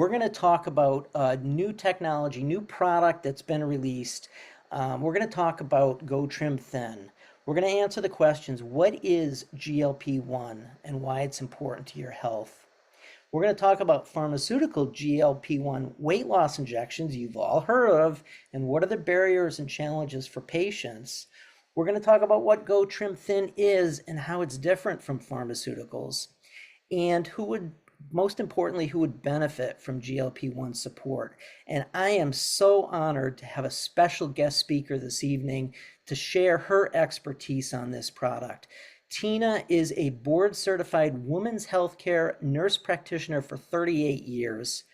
We're going to talk about new technology, new product that's been released. We're going to talk about GoTrim Thin. We're going to answer the questions, what is GLP-1 and why it's important to your health? We're going to talk about pharmaceutical GLP-1 weight loss injections you've all heard of, and what are the barriers and challenges for patients. We're going to talk about what GoTrim Thin is and how it's different from pharmaceuticals, and most importantly, who would benefit from GLP-1 support. And I am so honored to have a special guest speaker this evening to share her expertise on this product. Tina is a board-certified women's healthcare nurse practitioner for 38 years,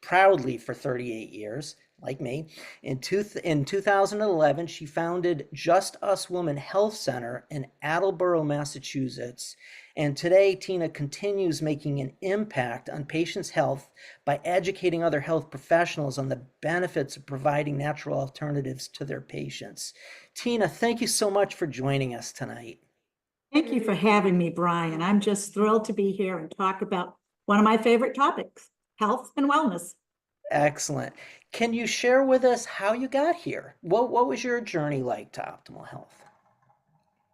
proudly for 38 years, like me. In 2011, she founded Just Us Women Health Center in Attleboro, Massachusetts. And today, Tina continues making an impact on patients' health by educating other health professionals on the benefits of providing natural alternatives to their patients. Tina, thank you so much for joining us tonight. Thank you for having me, Brian. I'm just thrilled to be here and talk about one of my favorite topics, health and wellness. Excellent. Can you share with us how you got here? What was your journey like to optimal health?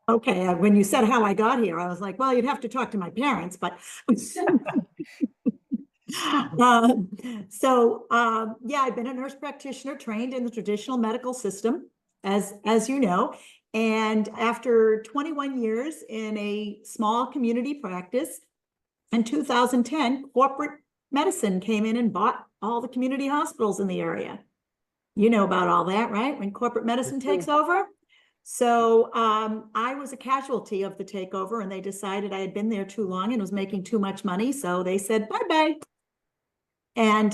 Okay, when you said how I got here, I was like, well, you'd have to talk to my parents, but yeah, I've been a nurse practitioner trained in the traditional medical system, as you know. And after 21 years in a small community practice, in 2010, corporate medicine came in and bought all the community hospitals in the area. You know about all that, right? When corporate medicine takes over. So I was a casualty of the takeover, and they decided I had been there too long and was making too much money. So they said, bye-bye. And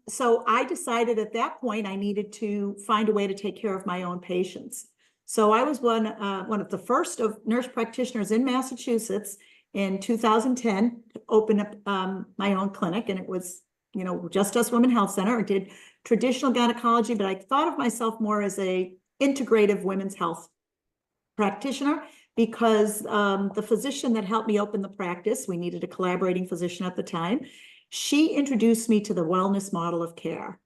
so I decided at that point I needed to find a way to take care of my own patients. So I was one of the first of nurse practitioners in Massachusetts in 2010 to open up my own clinic, and it was, Just Us Women Health Center. I did traditional gynecology, but I thought of myself more as a integrative women's health practitioner because the physician that helped me open the practice, we needed a collaborating physician at the time, she introduced me to the wellness model of care,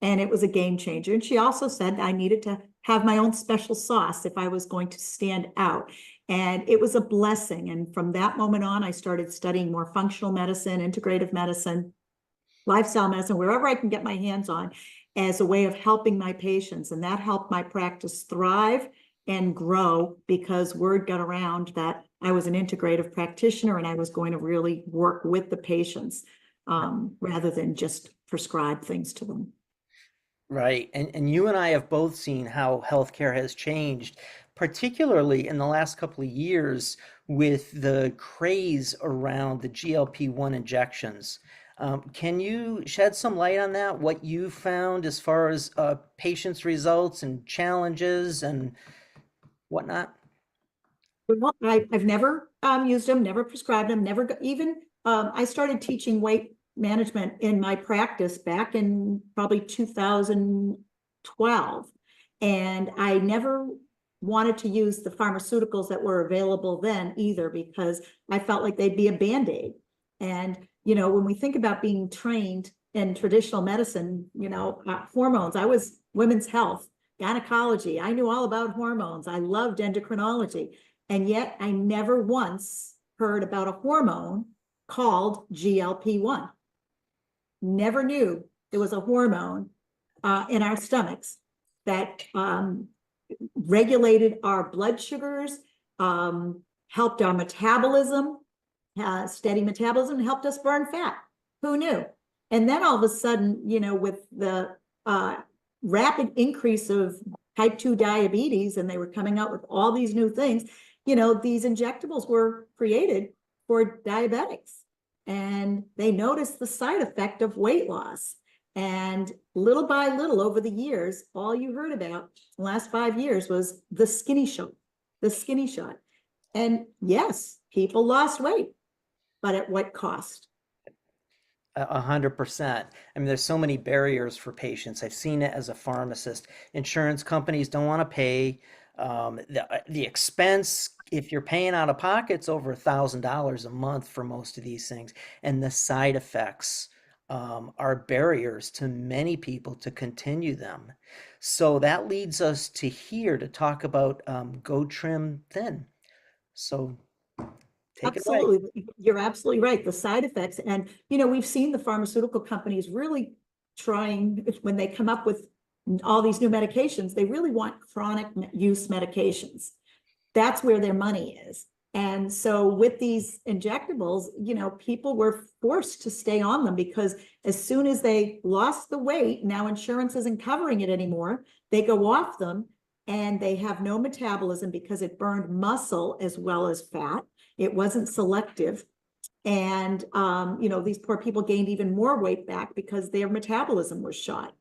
and it was a game changer. And she also said I needed to have my own special sauce if I was going to stand out. And it was a blessing. And from that moment on, I started studying more functional medicine, integrative medicine, lifestyle medicine, wherever I can get my hands on, as a way of helping my patients. And that helped my practice thrive and grow because word got around that I was an integrative practitioner and I was going to really work with the patients rather than just prescribe things to them. Right. And you and I have both seen how healthcare has changed, particularly in the last couple of years with the craze around the GLP-1 injections. Can you shed some light on that? What you found as far as patients' results and challenges and whatnot? Well, I've never used them, never prescribed them, never even, I started teaching weight management in my practice back in probably 2012. And I never wanted to use the pharmaceuticals that were available then either, because I felt like they'd be a Band-Aid. And, when we think about being trained in traditional medicine, hormones, I was women's health, gynecology. I knew all about hormones. I loved endocrinology. And yet I never once heard about a hormone called GLP-1. Never knew there was a hormone in our stomachs that regulated our blood sugars, helped our metabolism, steady metabolism, helped us burn fat. Who knew? And then all of a sudden, with the rapid increase of type 2 diabetes, and they were coming out with all these new things, these injectables were created for diabetics. And they noticed the side effect of weight loss. And little by little over the years, all you heard about the last 5 years was the skinny shot, the skinny shot. And yes, people lost weight, but at what cost? 100%. I mean, there's so many barriers for patients. I've seen it as a pharmacist. Insurance companies don't want to pay. The expense if you're paying out of pocket, it's over $1,000 a month for most of these things, and the side effects are barriers to many people to continue them. So that leads us to here to talk about GoTrim Thin. So take it away. Absolutely. You're absolutely right. The side effects. And, we've seen the pharmaceutical companies really trying, when they come up with all these new medications, they really want chronic use medications. That's where their money is. And so with these injectables, people were forced to stay on them because as soon as they lost the weight, now insurance isn't covering it anymore. They go off them and they have no metabolism because it burned muscle as well as fat. It wasn't selective. And, these poor people gained even more weight back because their metabolism was shot.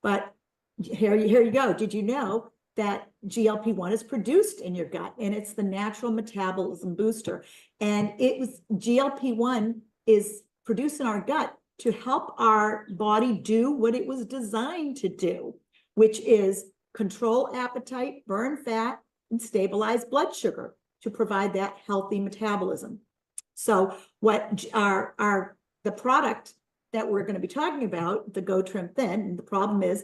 But here you go. Did you know that GLP-1 is produced in your gut, and it's the natural metabolism booster? And GLP-1 is produced in our gut to help our body do what it was designed to do, which is control appetite, burn fat, and stabilize blood sugar to provide that healthy metabolism. So what the product that we're going to be talking about, the GoTrim Thin, and the problem is,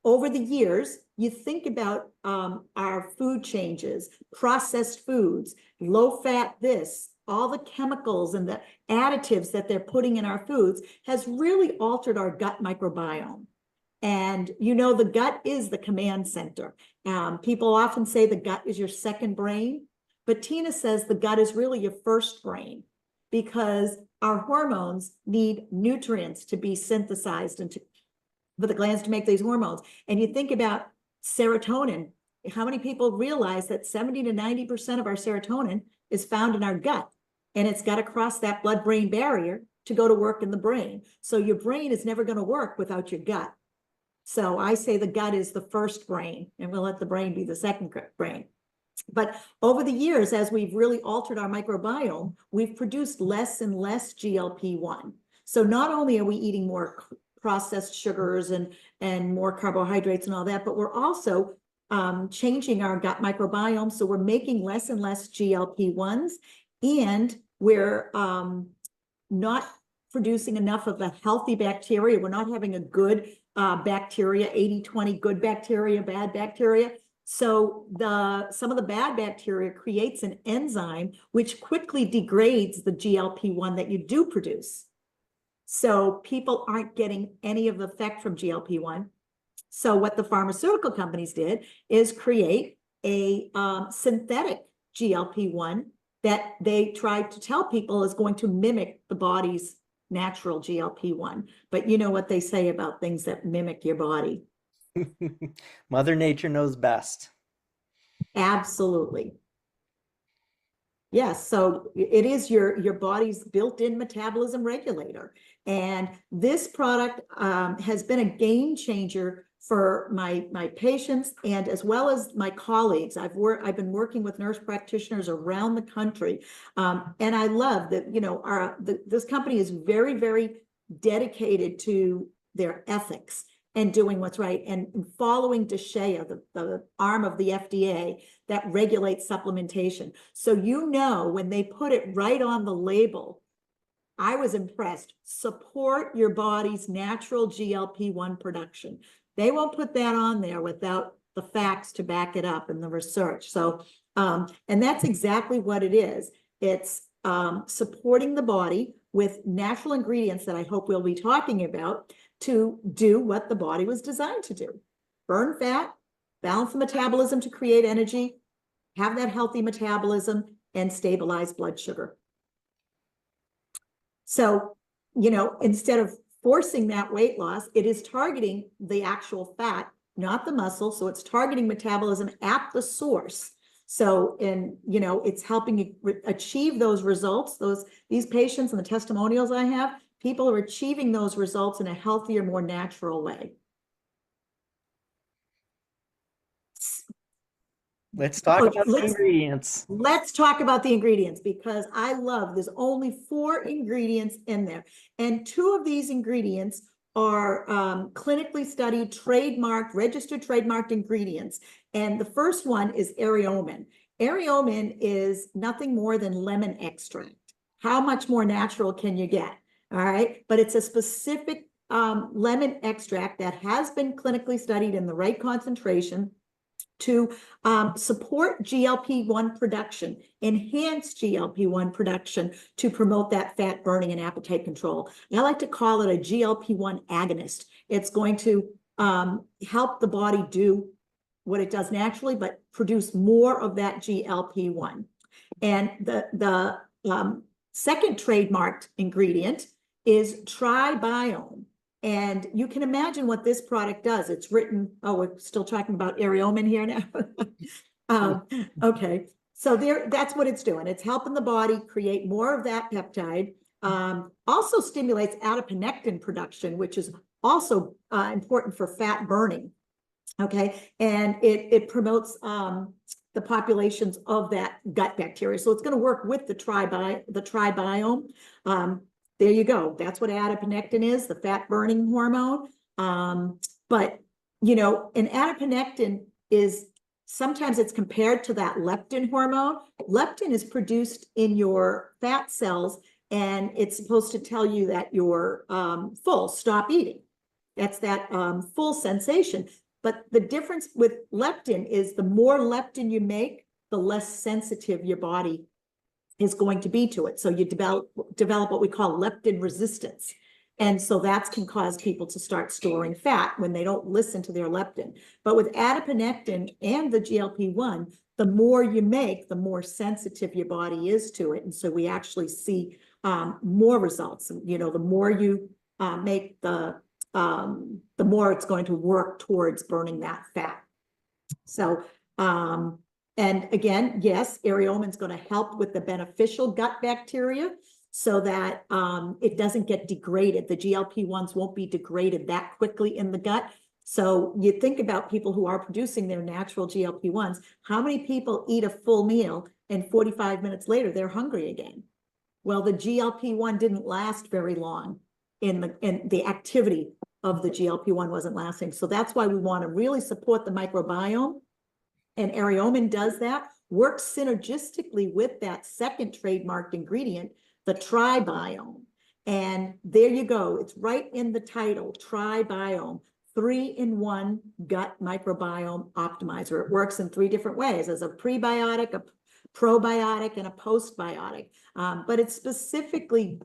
over the years, you think about our food changes, processed foods, low fat this, all the chemicals and the additives that they're putting in our foods has really altered our gut microbiome. And the gut is the command center. People often say the gut is your second brain, but Tina says the gut is really your first brain because our hormones need nutrients to be synthesized and for the glands to make these hormones. And you think about serotonin. How many people realize that 70 to 90% of our serotonin is found in our gut, and it's got to cross that blood-brain barrier to go to work in the brain. So your brain is never going to work without your gut. So I say the gut is the first brain, and we'll let the brain be the second brain. But over the years, as we've really altered our microbiome, we've produced less and less GLP-1. So not only are we eating more processed sugars and more carbohydrates and all that, but we're also changing our gut microbiome. So we're making less and less GLP-1s, and we're not producing enough of the healthy bacteria. We're not having a good bacteria, 80-20 good bacteria, bad bacteria. So some of the bad bacteria creates an enzyme which quickly degrades the GLP-1 that you do produce. So people aren't getting any of the effect from GLP-1. So what the pharmaceutical companies did is create a synthetic GLP-1 that they tried to tell people is going to mimic the body's natural GLP-1. But you know what they say about things that mimic your body. Mother Nature knows best. Absolutely. Yes, so it is your body's built-in metabolism regulator. And this product has been a game changer for my patients and as well as my colleagues. I've been working with nurse practitioners around the country. And I love that, this company is very, very dedicated to their ethics and doing what's right and following DSHEA, the arm of the FDA that regulates supplementation. So when they put it right on the label, I was impressed. Support your body's natural GLP-1 production. They won't put that on there without the facts to back it up and the research. So, and that's exactly what it is. It's supporting the body with natural ingredients that I hope we'll be talking about to do what the body was designed to do. Burn fat, balance the metabolism to create energy, have that healthy metabolism, and stabilize blood sugar. So, instead of forcing that weight loss, it is targeting the actual fat, not the muscle. So it's targeting metabolism at the source. So, it's helping you achieve those results. These patients and the testimonials I have, people are achieving those results in a healthier, more natural way. Let's talk about the ingredients. Let's talk about the ingredients because there's only 4 ingredients in there. And 2 of these ingredients are clinically studied, registered trademarked ingredients. And the first one is Areomin. Areomen is nothing more than lemon extract. How much more natural can you get? All right, but it's a specific lemon extract that has been clinically studied in the right concentration to support GLP-1 production, enhance GLP-1 production to promote that fat burning and appetite control. And I like to call it a GLP-1 agonist. It's going to help the body do what it does naturally, but produce more of that GLP-1. And the second trademarked ingredient is Tribiome. And you can imagine what this product does. It's written, oh, we're still talking about Areomen here now. Okay, so that's what it's doing. It's helping the body create more of that peptide. Also stimulates adiponectin production, which is also important for fat burning. Okay, and it promotes the populations of that gut bacteria. So it's going to work with the tribiome. There you go. That's what adiponectin is, the fat burning hormone. But, you know, an adiponectin is, sometimes it's compared to that leptin hormone. Leptin is produced in your fat cells, and it's supposed to tell you that you're full, stop eating. That's that full sensation. But the difference with leptin is the more leptin you make, the less sensitive your body is going to be to it. So you develop what we call leptin resistance. And so that can cause people to start storing fat when they don't listen to their leptin. But with adiponectin and the GLP-1, the more you make, the more sensitive your body is to it. And so we actually see more results. You know, the more you make, the more it's going to work towards burning that fat. So, and again, yes, Areomen is going to help with the beneficial gut bacteria so that it doesn't get degraded. The GLP-1s won't be degraded that quickly in the gut. So you think about people who are producing their natural GLP-1s, how many people eat a full meal and 45 minutes later, they're hungry again? Well, the GLP-1 didn't last very long in the activity of the GLP-1 wasn't lasting. So that's why we want to really support the microbiome. And Areomen does that, works synergistically with that second trademarked ingredient, the Tribiome. And there you go. It's right in the title, Tribiome, 3-in-1 gut microbiome optimizer. It works in 3 different ways, as a prebiotic, a probiotic, and a postbiotic. But it's specifically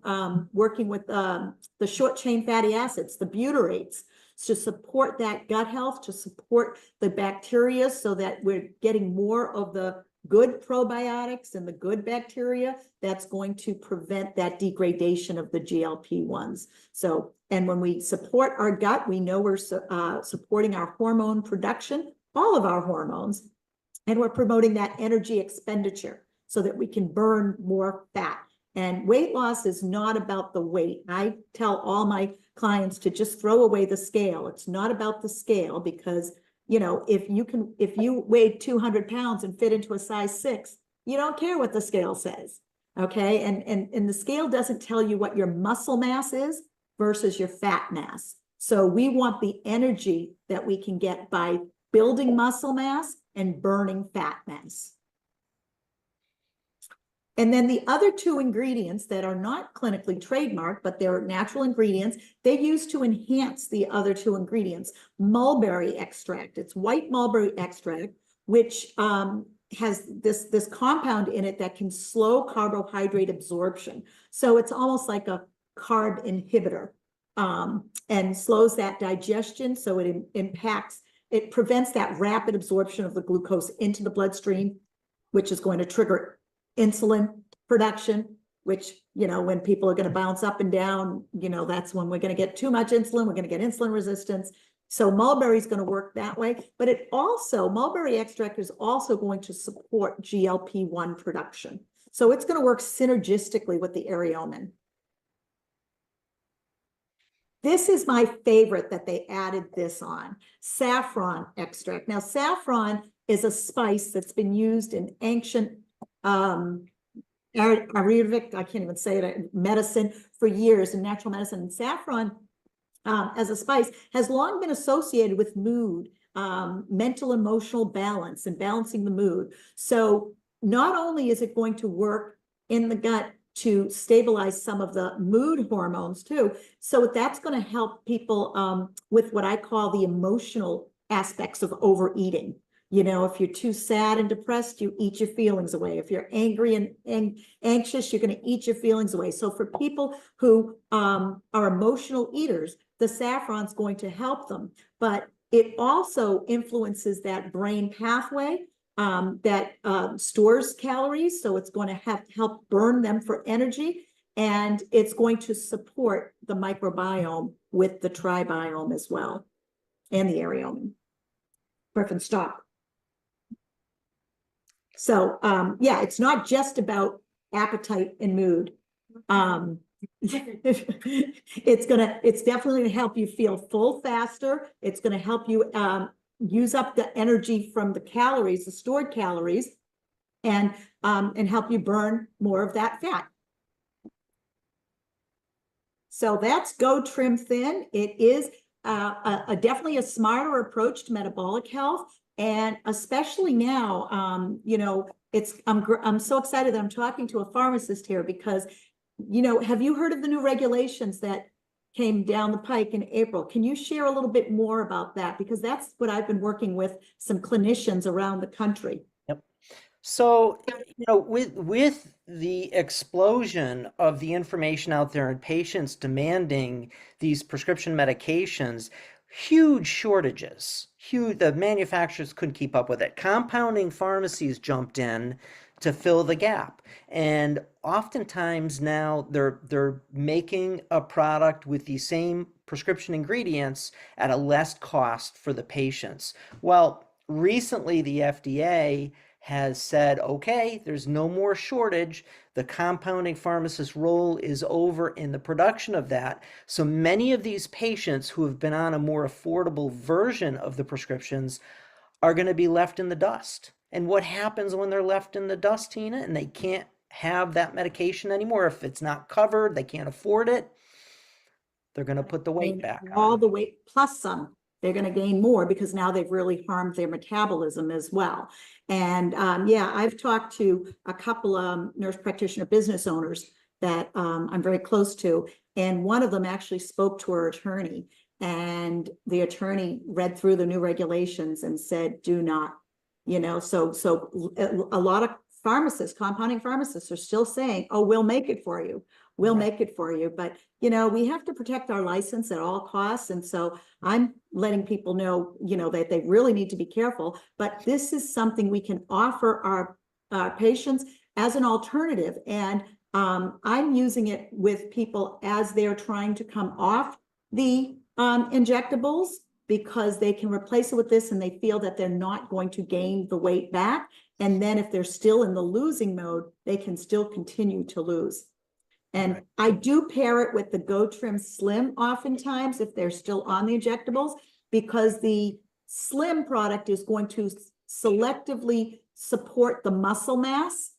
working with the short chain fatty acids, the butyrates, to support that gut health, to support the bacteria so that we're getting more of the good probiotics and the good bacteria that's going to prevent that degradation of the GLP-1s. So, and when we support our gut, we know we're supporting our hormone production, all of our hormones, and we're promoting that energy expenditure so that we can burn more fat. And weight loss is not about the weight. I tell all my clients to just throw away the scale. It's not about the scale because, you know, if you weigh 200 pounds and fit into a size 6, you don't care what the scale says. Okay. And the scale doesn't tell you what your muscle mass is versus your fat mass. So we want the energy that we can get by building muscle mass and burning fat mass. And then the other 2 ingredients that are not clinically trademarked, but they're natural ingredients, they use to enhance the other 2 ingredients. Mulberry extract, it's white mulberry extract, which has this compound in it that can slow carbohydrate absorption. So it's almost like a carb inhibitor and slows that digestion. So it prevents that rapid absorption of the glucose into the bloodstream, which is going to trigger insulin production, which, you know, when people are going to bounce up and down, you know, that's when we're going to get too much insulin, we're going to get insulin resistance. So mulberry is going to work that way, but mulberry extract is also going to support GLP-1 production. So it's going to work synergistically with the Areomen. This is my favorite that they added this on, saffron extract. Now, saffron is a spice that's been used in ancient Ayurvedic, I can't even say it, medicine for years, in natural medicine. And saffron as a spice has long been associated with mood, mental emotional balance and balancing the mood. So not only is it going to work in the gut to stabilize some of the mood hormones too, so that's going to help people with what I call the emotional aspects of overeating. You know, if you're too sad and depressed, you eat your feelings away. If you're angry and anxious, you're going to eat your feelings away. So for people who are emotional eaters, the saffron's going to help them. But it also influences that brain pathway that stores calories. So it's going to help burn them for energy. And it's going to support the microbiome with the tribiome as well, and the areome. Griffin, stop. So yeah, it's not just about appetite and mood. It's definitely gonna help you feel full faster. It's gonna help you use up the energy from the calories, the stored calories, and help you burn more of that fat. So that's GoTrim Thin. It is definitely a smarter approach to metabolic health. And especially now, you know, I'm so excited that I'm talking to a pharmacist here because, you know, have you heard of the new regulations that came down the pike in April? Can you share a little bit more about that? Because that's what I've been working with some clinicians around the country. Yep. So, you know, with the explosion of the information out there and patients demanding these prescription medications, huge shortages, the manufacturers couldn't keep up with it. Compounding pharmacies jumped in to fill the gap. And oftentimes now they're making a product with the same prescription ingredients at a less cost for the patients. Well, recently the FDA has said, okay, there's no more shortage. The compounding pharmacist role is over in the production of that. So many of these patients who have been on a more affordable version of the prescriptions are going to be left in the dust. And what happens when they're left in the dust, Tina, and they can't have that medication anymore? If it's not covered, they can't afford it, they're going to put the weight back All on. the weight plus some. They're going to gain more because now they've really harmed their metabolism as well. And yeah, I've talked to a couple nurse practitioner business owners that I'm very close to. And one of them actually spoke to her attorney, and the attorney read through the new regulations and said, do not, you know, so a lot of pharmacists, compounding pharmacists are still saying, oh, we'll make it for you. We'll make it for you. But, you know, we have to protect our license at all costs. And so I'm letting people know, you know, that they really need to be careful. But this is something we can offer our patients as an alternative. And I'm using it with people as they're trying to come off the injectables, because they can replace it with this and they feel that they're not going to gain the weight back. And then if they're still in the losing mode, they can still continue to lose. And Right. I do pair it with the GoTrim Slim oftentimes if they're still on the injectables, because the Slim product is going to selectively support the muscle mass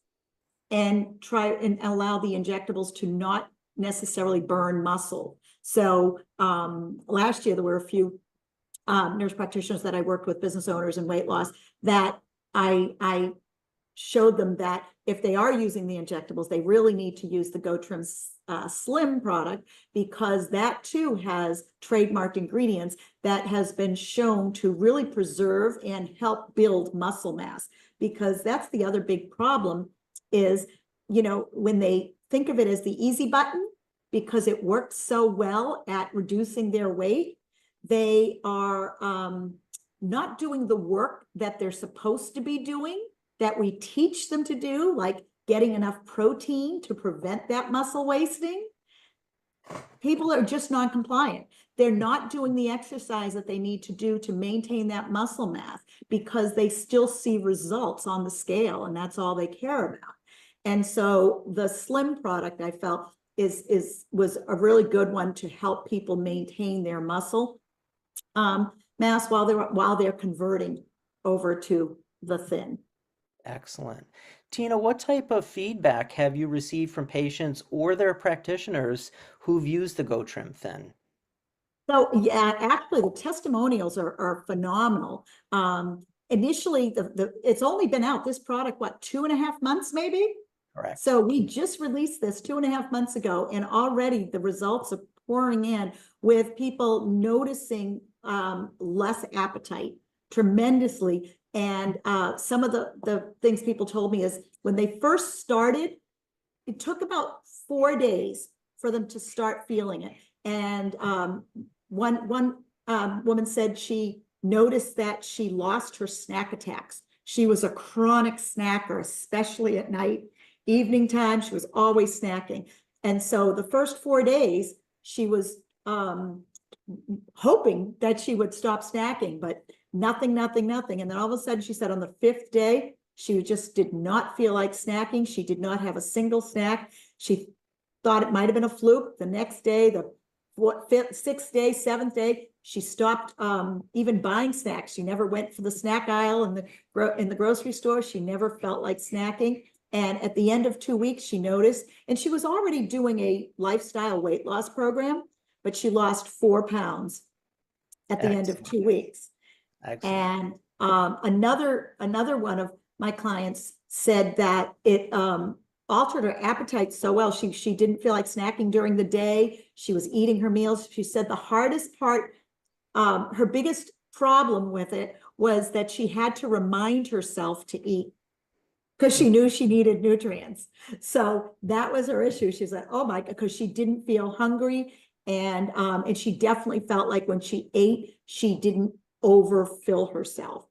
and try and allow the injectables to not necessarily burn muscle. So last year there were a few nurse practitioners that I worked with, business owners and weight loss, that I showed them that if they are using the injectables, they really need to use the GoTrim Slim product, because that too has trademarked ingredients that has been shown to really preserve and help build muscle mass. Because that's the other big problem is, you know, when they think of it as the easy button, because it works so well at reducing their weight, they are not doing the work that they're supposed to be doing, that we teach them to do, like getting enough protein to prevent that muscle wasting. People are just non-compliant. They're not doing the exercise that they need to do to maintain that muscle mass, because they still see results on the scale, and that's all they care about. And so the Slim product, I felt, was a really good one to help people maintain their muscle mass while they're converting over to the Thin. Excellent. Tina, what type of feedback have you received from patients or their practitioners who've used the GoTrim Thin? So yeah, actually the testimonials are phenomenal. initially it's only been out, this product, what, 2.5 months maybe? Correct. So we just released this 2.5 months ago, and already the results are pouring in with people noticing less appetite tremendously. And some of the things people told me is when they first started, it took about 4 days for them to start feeling it. And one woman said she noticed that she lost her snack attacks. She was a chronic snacker, especially at night. Evening time, she was always snacking. And so the first 4 days, she was hoping that she would stop snacking, but nothing. And then all of a sudden, she said on the 5th day, she just did not feel like snacking. She did not have a single snack. She thought it might have been a fluke. The next day, the 5th, 6th day, 7th day, she stopped even buying snacks. She never went for the snack aisle in the grocery store. She never felt like snacking. And at the end of 2 weeks, she noticed, and she was already doing a lifestyle weight loss program, but she lost 4 pounds at the end of 2 weeks. Excellent. And another one of my clients said that it altered her appetite so well. She didn't feel like snacking during the day. She was eating her meals. She said the hardest part, her biggest problem with it was that she had to remind herself to eat because she knew she needed nutrients. So that was her issue. She's like, oh my God, because she didn't feel hungry. And she definitely felt like when she ate, she didn't overfill herself.